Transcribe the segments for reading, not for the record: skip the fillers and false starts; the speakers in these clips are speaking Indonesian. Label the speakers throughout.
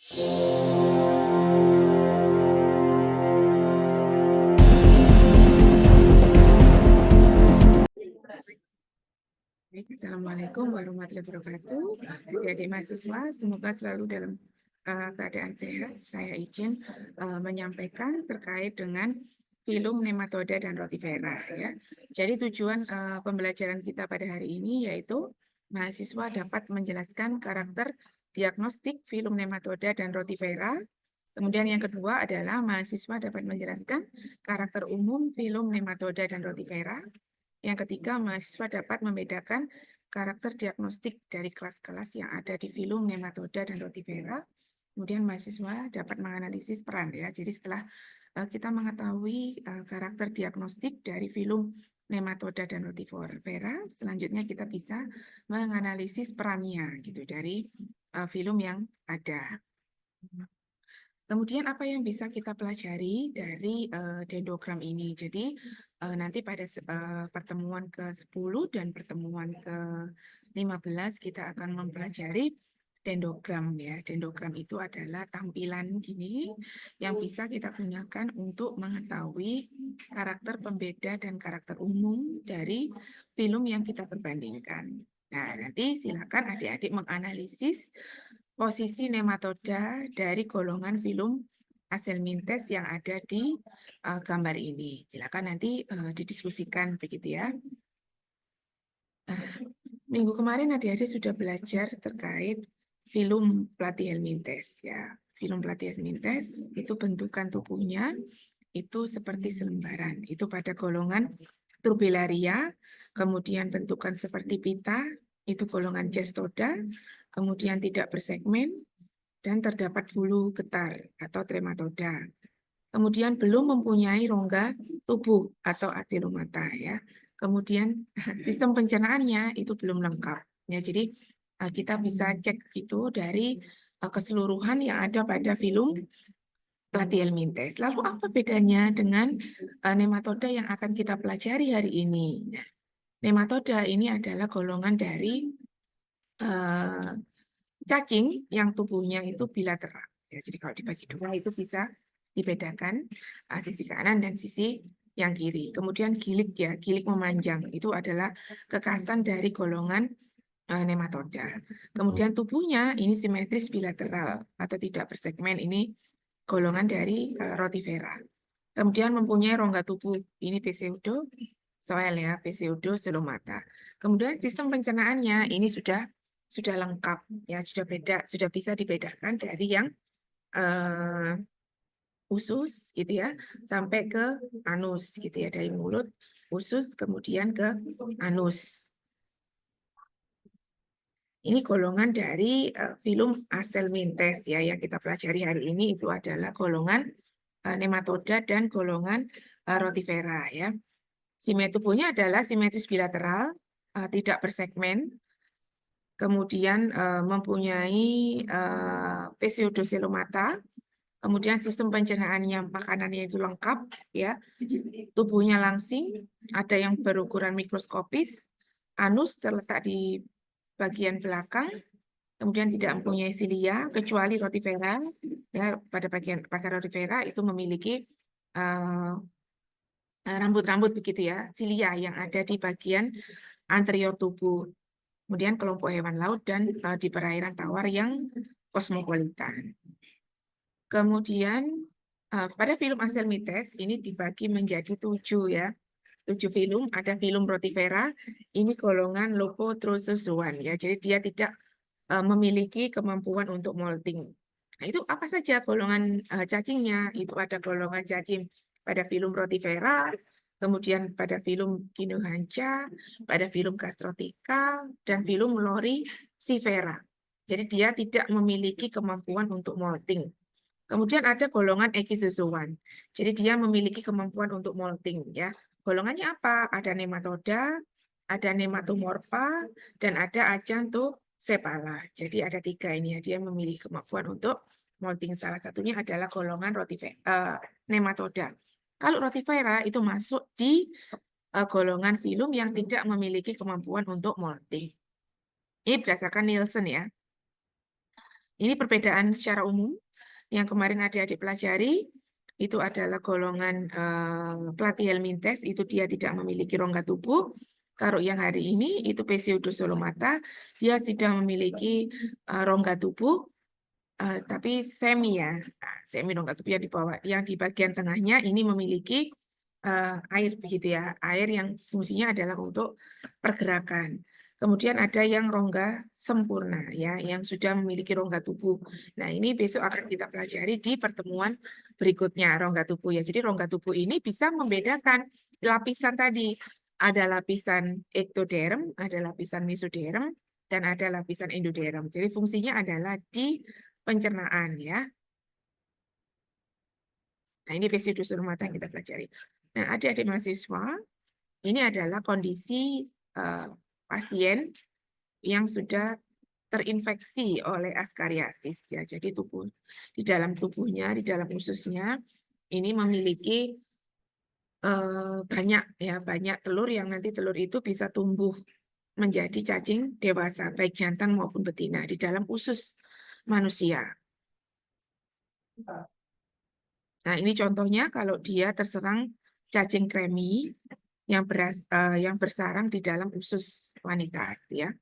Speaker 1: Assalamualaikum warahmatullahi wabarakatuh. Adik-adik mahasiswa, semoga selalu dalam keadaan sehat. Saya izin menyampaikan terkait dengan filum nematoda dan rotifera. Ya. Jadi tujuan pembelajaran kita pada hari ini yaitu mahasiswa dapat menjelaskan karakter diagnostik filum nematoda dan rotifera. Kemudian yang kedua adalah mahasiswa dapat menjelaskan karakter umum filum nematoda dan rotifera. Yang ketiga, mahasiswa dapat membedakan karakter diagnostik dari kelas-kelas yang ada di filum nematoda dan rotifera. Kemudian mahasiswa dapat menganalisis peran ya. Jadi setelah kita mengetahui karakter diagnostik dari filum nematoda dan rotifera, selanjutnya kita bisa menganalisis perannya gitu dari filum yang ada. Kemudian apa yang bisa kita pelajari dari dendrogram ini? Jadi nanti pada pertemuan ke-10 dan pertemuan ke-15 kita akan mempelajari dendrogram ya. Dendrogram itu adalah tampilan gini yang bisa kita gunakan untuk mengetahui karakter pembeda dan karakter umum dari film yang kita perbandingkan. Nah, nanti silakan adik-adik menganalisis posisi nematoda dari golongan filum Aselmintes yang ada di gambar ini. Silakan nanti didiskusikan begitu ya. Minggu kemarin adik-adik sudah belajar terkait filum Platyhelminthes ya. Filum Platyhelminthes itu bentukan tubuhnya itu seperti selembaran. Itu pada golongan Turbellaria, kemudian bentukan seperti pita, itu golongan Cestoda, kemudian tidak bersegmen, dan terdapat bulu getar atau trematoda. Kemudian belum mempunyai rongga tubuh atau acelomata ya. Kemudian sistem pencernaannya itu belum lengkap. Ya, jadi kita bisa cek itu dari keseluruhan yang ada pada filum Platyhelminthes. Lalu apa bedanya dengan nematoda yang akan kita pelajari hari ini? Nah, nematoda ini adalah golongan dari cacing yang tubuhnya itu bilateral. Ya, jadi kalau dibagi dua itu bisa dibedakan sisi kanan dan sisi yang kiri. Kemudian gilik ya, gilik memanjang itu adalah kekhasan dari golongan nematoda. Kemudian tubuhnya ini simetris bilateral atau tidak bersegmen, ini golongan dari rotifera. Kemudian mempunyai rongga tubuh, ini pseudo soel ya, pseudo selomata. Kemudian sistem pencernaannya ini sudah lengkap ya, sudah bisa dibedakan dari yang usus gitu ya sampai ke anus gitu ya, dari mulut, usus kemudian ke anus. Ini golongan dari filum Aselmintes ya, yang kita pelajari hari ini itu adalah golongan nematoda dan golongan rotifera ya. Simetri tubuhnya adalah simetris bilateral, tidak bersegmen, kemudian mempunyai pseudoselomata, kemudian sistem pencernaannya makanannya itu lengkap ya, tubuhnya langsing, ada yang berukuran mikroskopis, anus terletak di bagian belakang, kemudian tidak mempunyai silia kecuali rotifera ya, pada rotifera itu memiliki rambut-rambut begitu ya, silia yang ada di bagian anterior tubuh. Kemudian kelompok hewan laut dan di perairan tawar yang kosmopolitan. Kemudian pada filum Aselmithes ini dibagi menjadi 7 ya. 7 filum, ada filum rotifera, ini golongan Lophothroszoan ya. Jadi dia tidak memiliki kemampuan untuk molting. Nah, itu apa saja golongan cacingnya? Itu ada golongan cacing pada filum rotifera, kemudian pada filum Gynohancha, pada filum Gastrotheca, dan filum Loricifera. Jadi dia tidak memiliki kemampuan untuk molting. Kemudian ada golongan Ecdysozoan. Jadi dia memiliki kemampuan untuk molting ya. Golongannya apa? Ada nematoda, ada nematomorpha, dan ada Acanthosepala. Jadi ada 3 ini ya, dia memiliki kemampuan untuk molting. Salah satunya adalah golongan nematoda. Kalau rotifera itu masuk di golongan filum yang tidak memiliki kemampuan untuk molting. Ini berdasarkan Nielsen ya. Ini perbedaan secara umum yang kemarin adik-adik pelajari itu adalah golongan Platyhelminthes, itu dia tidak memiliki rongga tubuh. Kalau yang hari ini itu Pseudosolomata, dia sudah memiliki rongga tubuh, tapi semi ya, semi rongga tubuh yang di bawah, yang di bagian tengahnya ini memiliki air begitu ya, air yang fungsinya adalah untuk pergerakan. Kemudian ada yang rongga sempurna ya, yang sudah memiliki rongga tubuh. Nah, ini besok akan kita pelajari di pertemuan berikutnya rongga tubuh ya. Jadi rongga tubuh ini bisa membedakan lapisan tadi. Ada lapisan ektoderm, ada lapisan mesoderm, dan ada lapisan endoderm. Jadi fungsinya adalah di pencernaan ya. Nah, ini Pseudosolomata yang kita pelajari. Nah, adik-adik mahasiswa, ini adalah kondisi pasien yang sudah terinfeksi oleh askariasis ya. Jadi tubuh di dalam tubuhnya, di dalam ususnya ini memiliki banyak telur yang nanti telur itu bisa tumbuh menjadi cacing dewasa baik jantan maupun betina di dalam usus manusia. Nah, ini contohnya kalau dia terserang cacing kremi yang bersarang di dalam usus wanita ya.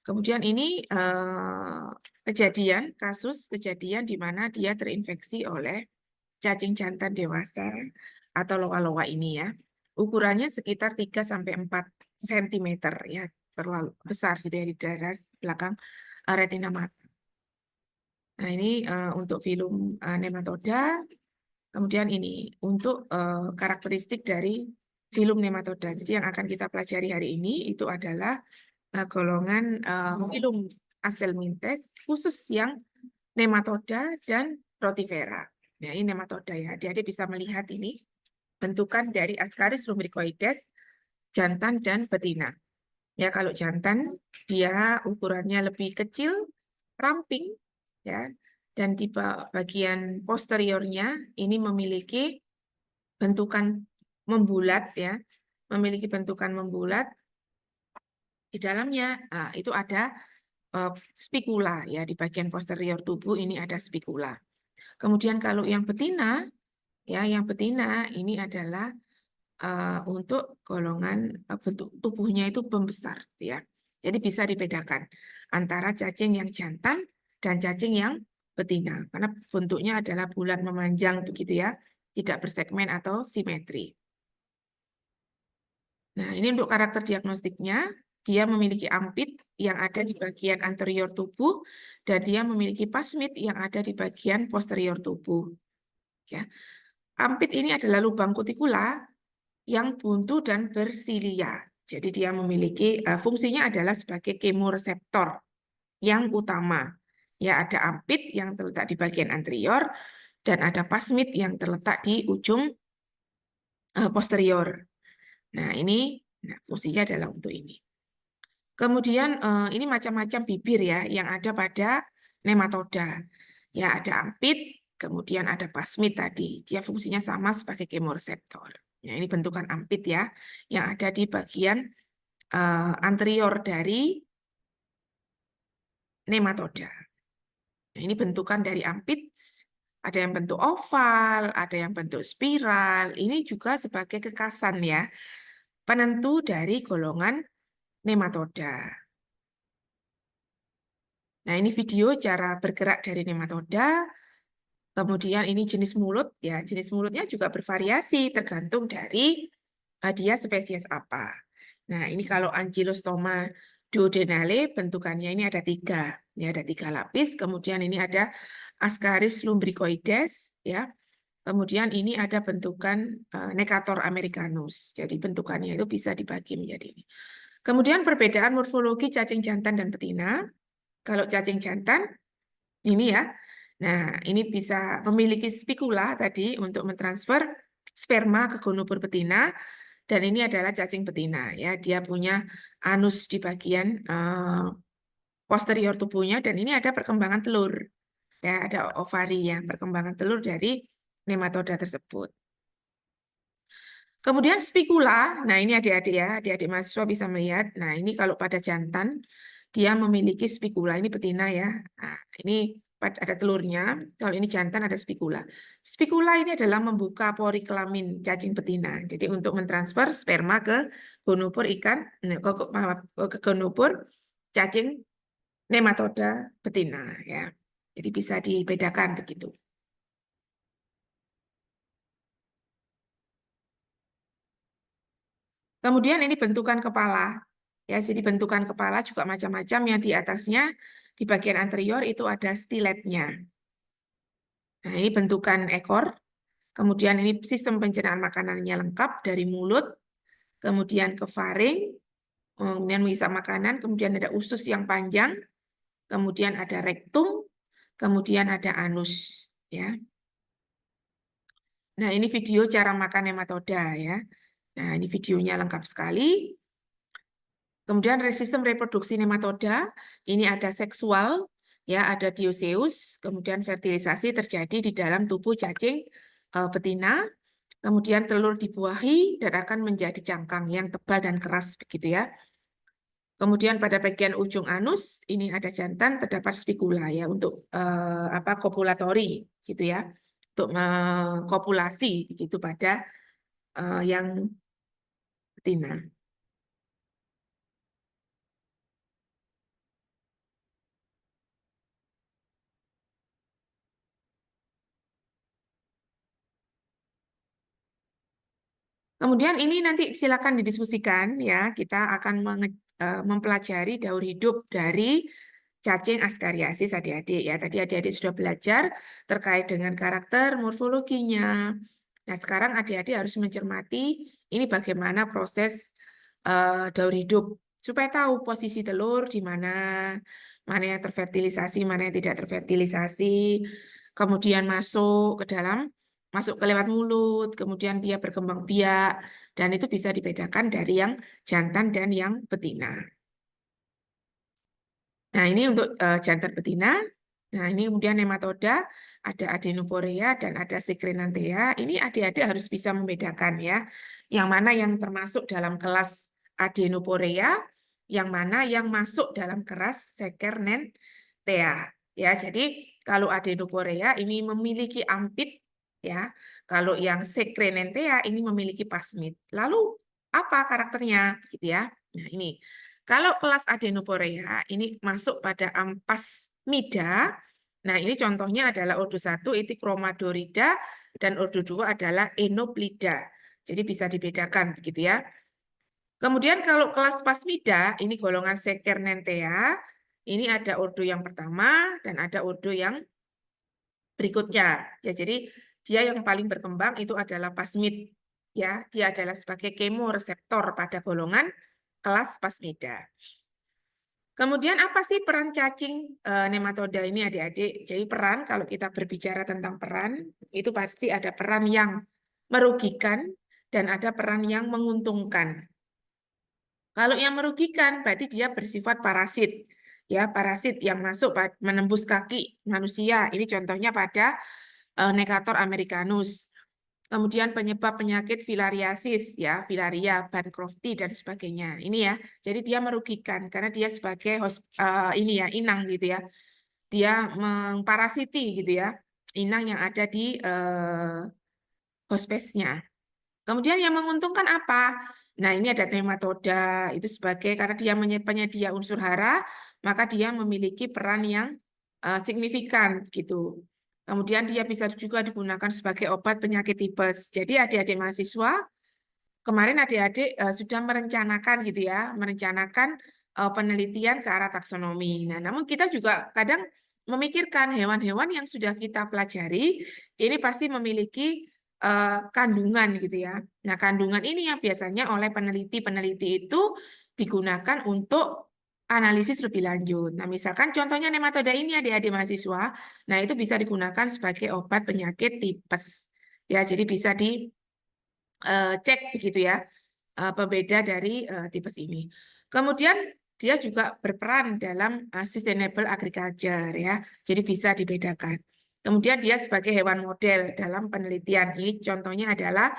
Speaker 1: Kemudian ini kasus kejadian di mana dia terinfeksi oleh cacing jantan dewasa atau loa-loa ini ya. Ukurannya sekitar 3 sampai 4 cm ya, terlalu besar gitu ya di daerah belakang retina mata. Nah, ini untuk filum nematoda. Kemudian ini untuk karakteristik dari filum nematoda. Jadi yang akan kita pelajari hari ini itu adalah golongan filum Aschelminthes khusus yang nematoda dan rotifera. Nah, ini nematoda ya. Adik-adik bisa melihat ini bentukan dari Ascaris lumbricoides jantan dan betina. Ya, kalau jantan dia ukurannya lebih kecil, ramping ya. Dan di bagian posteriornya ini memiliki bentukan membulat ya. Memiliki bentukan membulat di dalamnya itu ada spikula ya, di bagian posterior tubuh ini ada spikula. Kemudian kalau yang betina ya, yang betina ini adalah untuk golongan bentuk tubuhnya itu membesar ya. Jadi bisa dibedakan antara cacing yang jantan dan cacing yang betina karena bentuknya adalah bulat memanjang begitu ya, tidak bersegmen atau simetri. Nah, ini untuk karakter diagnostiknya. Dia memiliki ampit yang ada di bagian anterior tubuh dan dia memiliki pasmit yang ada di bagian posterior tubuh. Ya. Ampit ini adalah lubang kutikula yang buntu dan bersilia. Jadi dia memiliki fungsinya adalah sebagai kemoreseptor yang utama. Ya, ada ampit yang terletak di bagian anterior dan ada pasmit yang terletak di ujung posterior. Nah, ini fungsinya adalah untuk ini. Kemudian ini macam-macam bibir ya yang ada pada nematoda. Ya, ada ampit, kemudian ada pasmit tadi. Dia fungsinya sama sebagai kemoreseptor. Ya, ini bentukan ampit ya yang ada di bagian anterior dari nematoda. Nah, ini bentukan dari ampit. Ada yang bentuk oval, ada yang bentuk spiral. Ini juga sebagai kekasan ya, penentu dari golongan nematoda. Nah, ini video cara bergerak dari nematoda. Kemudian ini jenis mulut ya, jenis mulutnya juga bervariasi tergantung dari dia spesies apa. Nah, ini kalau Ankylostoma duodenale bentukannya ini ada 3. Ya, ada 3 lapis. Kemudian ini ada Ascaris lumbricoides ya. Kemudian ini ada bentukan Necator americanus. Jadi bentukannya itu bisa dibagi menjadi ini. Kemudian perbedaan morfologi cacing jantan dan betina. Kalau cacing jantan ini ya. Nah, ini bisa memiliki spikula tadi untuk mentransfer sperma ke gonobur betina. Dan ini adalah cacing betina ya, dia punya anus di bagian posterior tubuhnya dan ini ada perkembangan telur. Ya, ada ovari yang perkembangan telur dari nematoda tersebut. Kemudian spikula, nah ini adik-adik ya, adik-adik mahasiswa bisa melihat. Nah, ini kalau pada jantan dia memiliki spikula. Ini betina ya. Nah, ini ada telurnya. Kalau ini jantan ada spikula. Spikula ini adalah membuka pori kelamin cacing betina. Jadi untuk mentransfer sperma ke gonopor ikan, ke gonopor cacing nematoda betina ya. Jadi bisa dibedakan begitu. Kemudian ini bentukan kepala. Ya, jadi bentukan kepala juga macam-macam, yang di atasnya di bagian anterior itu ada stiletnya. Nah, ini bentukan ekor. Kemudian ini sistem pencernaan makanannya lengkap dari mulut, kemudian ke faring, kemudian mengisap makanan, kemudian ada usus yang panjang, kemudian ada rektum, kemudian ada anus. Ya. Nah, ini video cara makan nematoda ya. Nah, ini videonya lengkap sekali. Kemudian sistem reproduksi nematoda, ini ada seksual, ya ada dioseus, kemudian fertilisasi terjadi di dalam tubuh cacing betina, kemudian telur dibuahi dan akan menjadi cangkang yang tebal dan keras begitu ya. Kemudian pada bagian ujung anus ini ada jantan, terdapat spikula ya untuk kopulatori gitu ya, untuk kopulasi gitu pada yang betina. Kemudian ini nanti silakan didiskusikan ya. Kita akan mempelajari daur hidup dari cacing askariasis adik-adik ya. Tadi adik-adik sudah belajar terkait dengan karakter morfologinya. Nah, sekarang adik-adik harus mencermati ini bagaimana proses daur hidup supaya tahu posisi telur di mana, mana yang terfertilisasi, mana yang tidak terfertilisasi. Kemudian masuk ke lewat mulut, kemudian dia berkembang biak, dan itu bisa dibedakan dari yang jantan dan yang betina. Nah, ini untuk jantan betina. Nah, ini kemudian nematoda, ada Adenoporea dan ada Secrenanthea. Ini adik-adik harus bisa membedakan ya, yang mana yang termasuk dalam kelas Adenoporea, yang mana yang masuk dalam kelas Secernenthea. Ya, jadi kalau Adenoporea ini memiliki ampit, ya. Kalau yang Secrenanthea ini memiliki pasmid. Lalu apa karakternya, gitu ya? Nah, ini. Kalau kelas Adenoporea ini masuk pada ampasmida. Nah, ini contohnya adalah ordo 1 itu Chromadorida dan ordo 2 adalah Enoplida. Jadi bisa dibedakan begitu ya. Kemudian kalau kelas Pasmida ini golongan Secernenthea, ini ada ordo yang pertama dan ada ordo yang berikutnya. Ya, jadi dia yang paling berkembang itu adalah pasmid. Ya, dia adalah sebagai kemoreseptor pada golongan kelas Pasmida. Kemudian apa sih peran cacing nematoda ini adik-adik? Jadi peran, kalau kita berbicara tentang peran, itu pasti ada peran yang merugikan dan ada peran yang menguntungkan. Kalau yang merugikan berarti dia bersifat parasit. Ya, parasit yang masuk menembus kaki manusia. Ini contohnya pada Necator americanus. Kemudian penyebab penyakit filariasis ya, filaria, Bancrofti dan sebagainya. Ini ya. Jadi dia merugikan karena dia sebagai ini ya, inang gitu ya. Dia mengparasiti gitu ya. Inang yang ada di hospesnya. Kemudian yang menguntungkan apa? Nah, ini ada nematoda itu sebagai karena dia penyedia unsur hara, maka dia memiliki peran yang signifikan gitu. Kemudian dia bisa juga digunakan sebagai obat penyakit tipes. Jadi adik-adik mahasiswa, kemarin adik-adik sudah merencanakan gitu ya, merencanakan penelitian ke arah taksonomi. Nah, namun kita juga kadang memikirkan hewan-hewan yang sudah kita pelajari, ini pasti memiliki kandungan gitu ya. Nah, kandungan ini yang biasanya oleh peneliti-peneliti itu digunakan untuk analisis lebih lanjut. Nah, misalkan contohnya nematoda ini adik-adik mahasiswa, nah itu bisa digunakan sebagai obat penyakit tipes. Ya, jadi bisa dicek begitu ya, pembeda dari tipes ini. Kemudian dia juga berperan dalam sustainable agriculture ya, jadi bisa dibedakan. Kemudian dia sebagai hewan model dalam penelitian. Ini contohnya adalah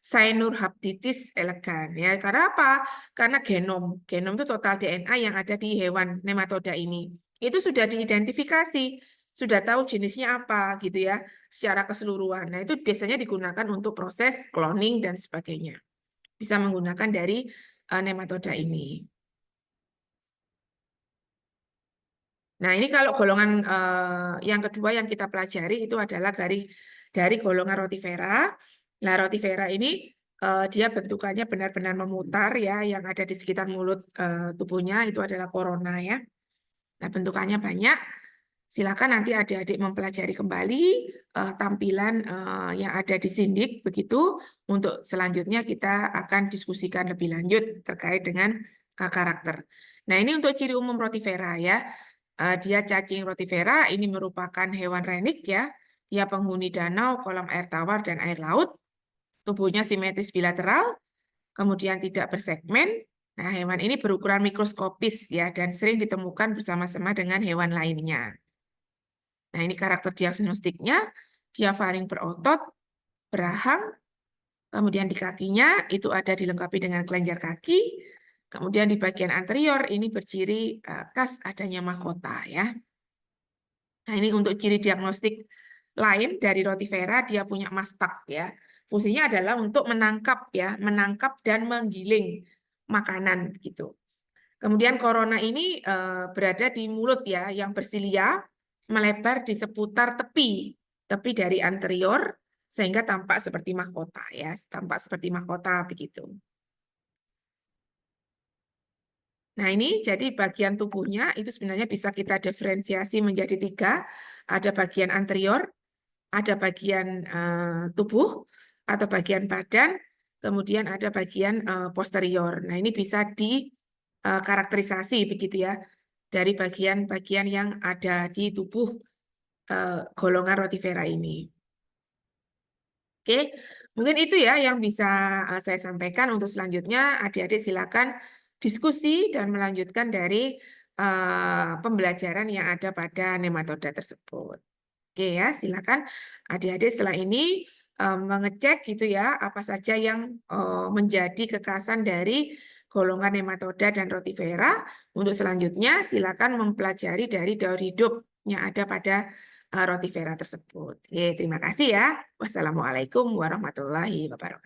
Speaker 1: Cyanurhabditis elegans ya. Karena apa? Karena genom itu total DNA yang ada di hewan nematoda ini. Itu sudah diidentifikasi, sudah tahu jenisnya apa gitu ya, secara keseluruhan. Nah, itu biasanya digunakan untuk proses cloning dan sebagainya. Bisa menggunakan dari nematoda ini. Nah, ini kalau golongan yang kedua yang kita pelajari itu adalah dari golongan rotifera. Nah, rotifera ini dia bentukannya benar-benar memutar ya, yang ada di sekitar mulut tubuhnya itu adalah korona ya. Nah, bentukannya banyak. Silakan nanti adik-adik mempelajari kembali tampilan yang ada di Sindik begitu. Untuk selanjutnya kita akan diskusikan lebih lanjut terkait dengan karakter. Nah, ini untuk ciri umum rotifera ya. Dia cacing rotifera, ini merupakan hewan renik ya. Dia penghuni danau, kolam air tawar, dan air laut. Tubuhnya simetris bilateral, kemudian tidak bersegmen. Nah, hewan ini berukuran mikroskopis ya, dan sering ditemukan bersama-sama dengan hewan lainnya. Nah, ini karakter diagnostiknya. Dia faring berotot, berahang, kemudian di kakinya itu ada dilengkapi dengan kelenjar kaki. Kemudian di bagian anterior ini berciri khas adanya mahkota ya. Nah, ini untuk ciri diagnostik lain dari rotifera, dia punya mastak ya. Fungsinya adalah untuk menangkap ya, menangkap dan menggiling makanan gitu. Kemudian korona ini berada di mulut ya, yang bersilia, melebar di seputar tepi dari anterior sehingga tampak seperti mahkota ya, tampak seperti mahkota begitu. Nah, ini jadi bagian tubuhnya itu sebenarnya bisa kita diferensiasi menjadi 3. Ada bagian anterior, ada bagian tubuh atau bagian badan, kemudian ada bagian posterior. Nah, ini bisa dikarakterisasi begitu ya dari bagian-bagian yang ada di tubuh golongan rotifera ini. Oke, mungkin itu ya yang bisa saya sampaikan. Untuk selanjutnya, adik-adik silakan diskusi dan melanjutkan dari pembelajaran yang ada pada nematoda tersebut. Oke ya, silakan adik-adik setelah ini mengecek gitu ya, apa saja yang menjadi kekhasan dari golongan nematoda dan rotifera. Untuk selanjutnya, silakan mempelajari dari daur hidup yang ada pada rotifera tersebut. Oke, terima kasih ya. Wassalamualaikum warahmatullahi wabarakatuh.